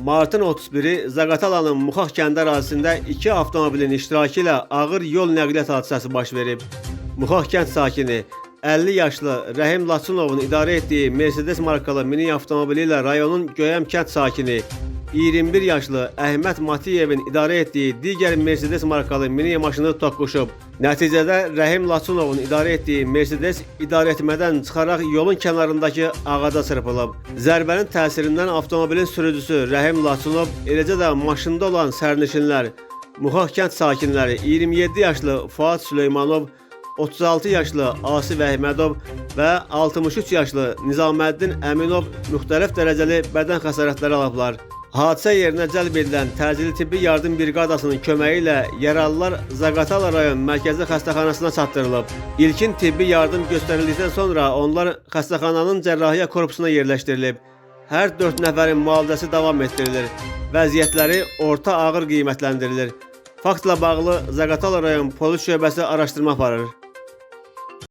Martın 31-i Zaqatalanın Muxax kəndi ərazisində 2 avtomobilin iştirakı ilə ağır yol nəqliyyat hadisəsi baş verib. Muxax kənd sakini 50 yaşlı Rəhim Laçınovun idarə etdiyi Mercedes markalı mini avtomobili ilə rayonun Göyəm kənd sakini 21 yaşlı Əhməd Matiyevin idarə etdiyi digər Mercedes markalı mini maşını toqquşub. Nəticədə Rəhim Laçınovun idarə etdiyi Mercedes idarəetmədən çıxaraq yolun kənarındakı ağaca çırpılıb. Zərbənin təsirindən avtomobilin sürücüsü Rəhim Laçınov, eləcə də maşında olan sərnişinlər, Muxax kənd sakinləri 27 yaşlı Fuad Süleymanov, 36 yaşlı Asif Əhmədov və 63 yaşlı Nizaməddin Əminov müxtəlif dərəcəli bədən xəsarətləri alıblar. Hadisə yerinə cəlb edilən təcili tibbi yardım briqadasının köməyi ilə yaralılar Zaqatala rayon mərkəzi xəstəxanasına çatdırılıb. İlkin tibbi yardım göstərildikdən sonra onlar xəstəxananın cərrahiyyə korpusuna yerləşdirilib. Hər 4 nəfərin müalicəsi davam etdirilir. Vəziyyətləri orta ağır qiymətləndirilir. Faktla bağlı Zaqatala rayon polis şöbəsi araşdırma aparır.